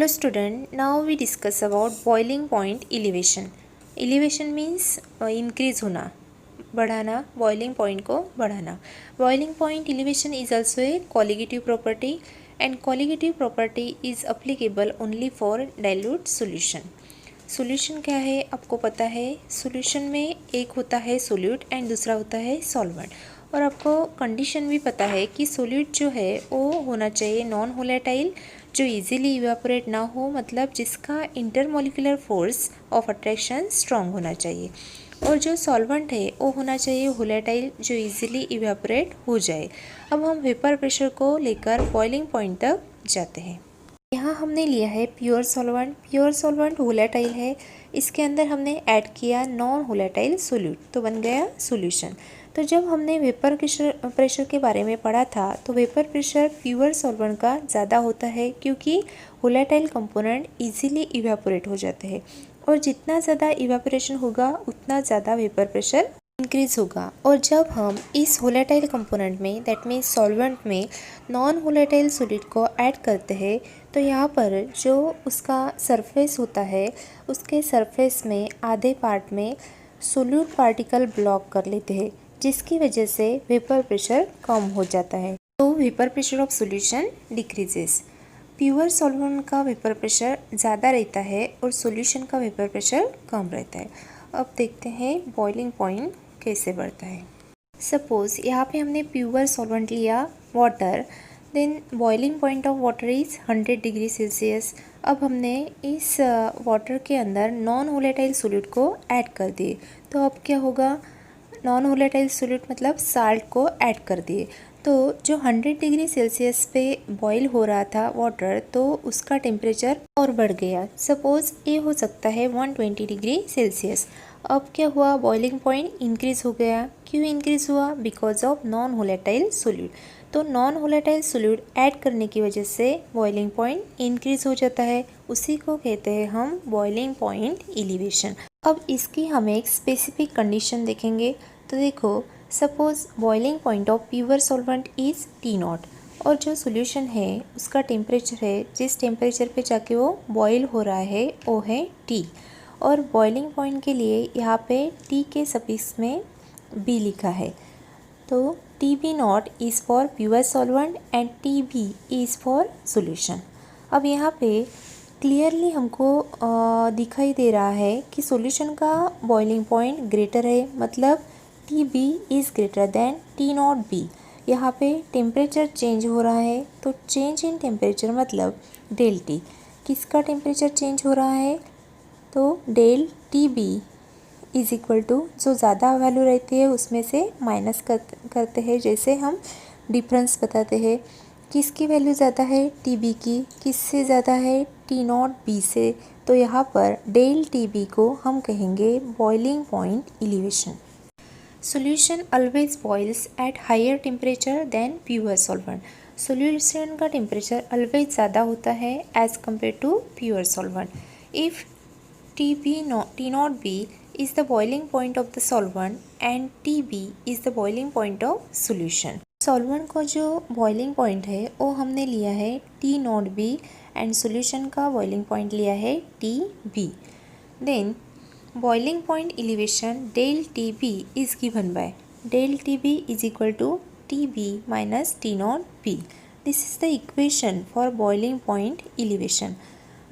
Hello student, now we discuss about boiling point elevation. Elevation means increase होना, बढ़ाना, boiling point को बढ़ाना. Boiling point elevation is also a colligative property and colligative property is applicable only for dilute solution. Solution क्या है आपको पता है. Solution में एक होता है सोल्यूट एंड दूसरा होता है सॉल्वेंट. और आपको कंडीशन भी पता है कि सोल्यूट जो है वो होना चाहिए नॉन वोलेटाइल, जो इजीली इवेपोरेट ना हो, मतलब जिसका intermolecular force of attraction strong होना चाहिए. और जो सॉल्वेंट है वो होना चाहिए वोलेटाइल, जो इजीली इवेपोरेट हो जाए. अब हम वेपर प्रेशर को लेकर बॉइलिंग पॉइंट तक जाते हैं. यहाँ हमने लिया है pure solvent. Pure solvent volatile है. इसके अंदर हमने ऐड किया नॉन वोलेटाइल सोल्यूट, तो बन गया सॉल्यूशन. तो जब हमने वेपर प्रेशर के बारे में पढ़ा था तो वेपर प्रेशर प्योर सॉल्वेंट का ज़्यादा होता है क्योंकि वोलेटाइल कंपोनेंट इजीली इवेपोरेट हो जाते हैं. और जितना ज़्यादा इवेपोरेशन होगा उतना ज़्यादा वेपर प्रेशर इंक्रीज होगा. और जब हम इस वोलेटाइल कंपोनेंट में, दैट मीन्स सॉल्वेंट में, नॉन वोलेटाइल सॉलिड को ऐड करते हैं तो यहाँ पर जो उसका सरफेस होता है उसके सरफेस में आधे पार्ट में सोल्यूट पार्टिकल ब्लॉक कर लेते हैं, जिसकी वजह से वेपर प्रेशर कम हो जाता है. तो vapour pressure of solution decreases. Pure solvent का वेपर प्रेशर ज़्यादा रहता है और सॉल्यूशन का वेपर प्रेशर कम रहता है. अब देखते हैं बॉइलिंग पॉइंट कैसे बढ़ता है. सपोज़ यहाँ पे हमने प्योर सॉल्वेंट लिया water, then boiling point of water is 100 degree Celsius. अब हमने इस वाटर के अंदर नॉन वोलेटाइल सॉल्यूट को ऐड कर दिए. तो अब क्या होगा, नॉन वोलेटाइल सॉल्यूट मतलब साल्ट को ऐड कर दिए. तो जो 100 डिग्री सेल्सियस पे बॉईल हो रहा था वाटर, तो उसका टेम्परेचर और बढ़ गया. सपोज़ ये हो सकता है 120 डिग्री सेल्सियस. अब क्या हुआ, बॉइलिंग पॉइंट इंक्रीज़ हो गया. क्यों इंक्रीज़ हुआ? Because of non volatile solute. तो नॉन वोलेटाइल सॉल्यूट ऐड करने की वजह से बॉइलिंग पॉइंट इंक्रीज़ हो जाता है. उसी को कहते हैं हम बॉइलिंग पॉइंट एलिवेशन. अब इसकी हम एक स्पेसिफिक कंडीशन देखेंगे. तो देखो, suppose boiling point of pure solvent is T0 और जो सॉल्यूशन है उसका टेम्परेचर है, जिस टेम्परेचर पे जाके वो बॉईल हो रहा है वो है T. और बॉइलिंग पॉइंट के लिए यहाँ पे T के सफिक्स में B लिखा है. तो TB0 is for pure solvent and TB is for solution. अब यहाँ पे क्लियरली हमको दिखाई दे रहा है कि सॉल्यूशन का बॉइलिंग पॉइंट ग्रेटर है, मतलब TB is greater than T0B. यहाँ पे टेम्परेचर चेंज हो रहा है, तो चेंज इन टेम्परेचर मतलब डेल T. किसका टेम्परेचर चेंज हो रहा है? तो del TB is equal to, जो ज़्यादा वैल्यू रहती है उसमें से माइनस करते हैं, जैसे हम डिफरेंस बताते हैं. किसकी वैल्यू ज़्यादा है? TB की. किससे ज़्यादा है? T0B से. तो यहाँ पर डेल TB को हम कहेंगे boiling point elevation. Solution always boils at higher temperature then pure solvent. Solution का टेम्परेचर ऑलवेज ज़्यादा होता है as compare to pure solvent. If T0B is the boiling point of the solvent and TB is the boiling point of solution. Solvent का जो boiling point है वो हमने लिया है T0B एंड सॉल्यूशन का बॉइलिंग पॉइंट लिया है TB. Then boiling point elevation del TB is given by del TB is equal to TB minus T0B. This is the equation for boiling point elevation.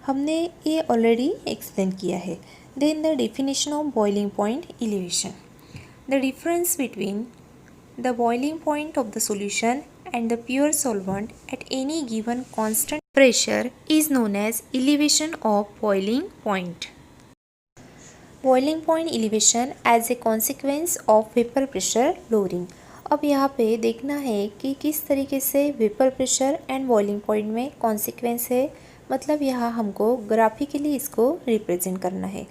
हमने ये already explain किया है. Then the definition of boiling point elevation. The difference between the boiling point of the solution and the pure solvent at any given constant pressure is known as elevation of boiling point. Boiling point elevation as a consequence of vapour pressure lowering. अब यहाँ पे देखना है कि किस तरीके से vapour pressure and boiling point में कॉन्सिक्वेंस है, मतलब यहाँ हमको ग्राफिकली इसको रिप्रेजेंट करना है.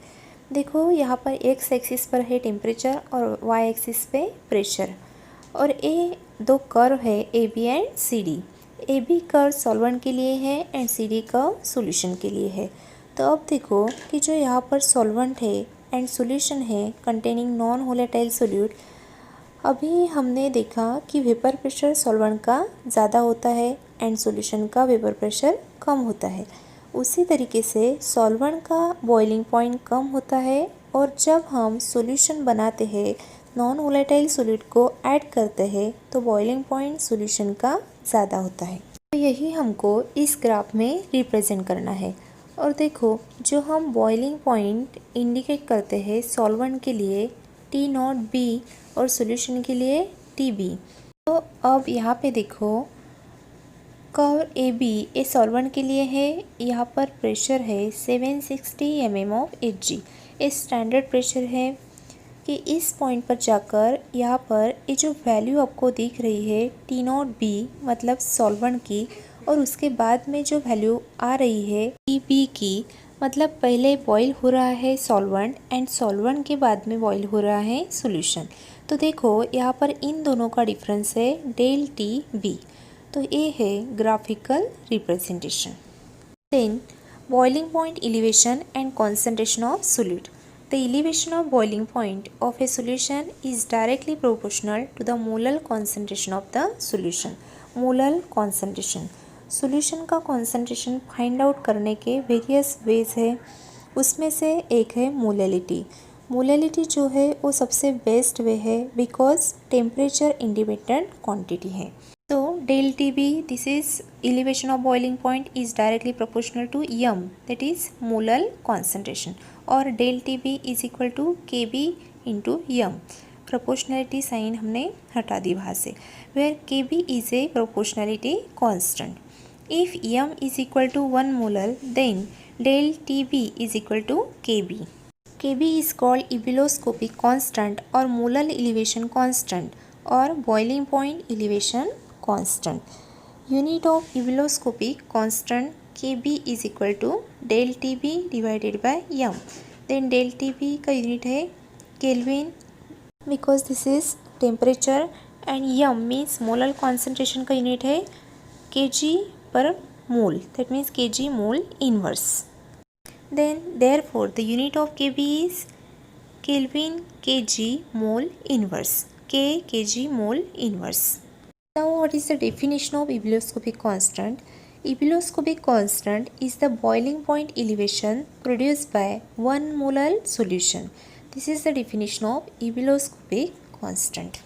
देखो, यहाँ पर एक्स एक्सिस पर है टेम्परेचर और वाई एक्सिस पे प्रेशर, और ये दो कर्व है AB and CD. AB curve solvent के लिए है एंड CD कर्व सॉल्यूशन के लिए है. तो अब देखो कि जो यहाँ पर सॉल्वेंट है एंड सॉल्यूशन है कंटेनिंग नॉन वोलेटाइल सोल्यूट, अभी हमने देखा कि वेपर प्रेशर सॉल्वेंट का ज़्यादा होता है एंड सॉल्यूशन का वेपर प्रेशर कम होता है. उसी तरीके से सॉल्वेंट का बॉइलिंग पॉइंट कम होता है और जब हम सॉल्यूशन बनाते हैं, नॉन वोलेटाइल सॉलिड को ऐड करते हैं तो बॉइलिंग पॉइंट सॉल्यूशन का ज़्यादा होता है। तो यही हमको इस ग्राफ में रिप्रेजेंट करना है। और देखो, जो हम बॉइलिंग पॉइंट इंडिकेट करते हैं सॉल्वेंट के लिए T0B और सॉल्यूशन के लिए TB। तो अब यहाँ पे देखो, कर्व AB ए सॉल्वेंट के लिए है, यहाँ पर प्रेशर है 760 mm ऑफ Hg। ये स्टैंडर्ड प्रेशर है कि इस पॉइंट पर जाकर यहाँ पर ये जो वैल्यू आपको दिख रही है T0B मतलब सॉल्वेंट की, और उसके बाद में जो वैल्यू आ रही है TB की, मतलब पहले बॉईल हो रहा है सॉल्वेंट एंड सॉल्वेंट के बाद में बॉईल हो रहा है सॉल्यूशन। तो देखो यहाँ पर इन दोनों का डिफरेंस है डेल TB। तो ये है graphical representation. Then boiling point elevation and concentration of solid. The elevation of boiling point of a solution is directly proportional to the molar concentration of the solution. Molar concentration, solution का concentration find out करने के various ways है, उसमें से एक है molality. Molality जो है वो सबसे बेस्ट वे है बिकॉज टेम्परेचर इंडिपेंडेंट क्वांटिटी है। तो del TB, this is elevation of boiling point is directly proportional to m, that is molar concentration, और del TB is equal to Kb into m। Proportionality sign हमने हटा दी वहाँ से, where Kb is a proportionality constant. If m is equal to 1 molar, then del TB is equal to Kb. Kb is called ebullioscopic constant or molar elevation constant or boiling point elevation constant. Unit of ebullioscopic constant Kb is equal to del TB divided by m. Then del TB का unit है kelvin because this is temperature, and m means molar concentration का unit है kg per mole, that means kg mole inverse. Then therefore the unit of Kb is Kelvin kg mole inverse, K kg mole inverse. Now what is the definition of ebullioscopic constant? Ebullioscopic constant is the boiling point elevation produced by 1 molar solution. This is the definition of ebullioscopic constant.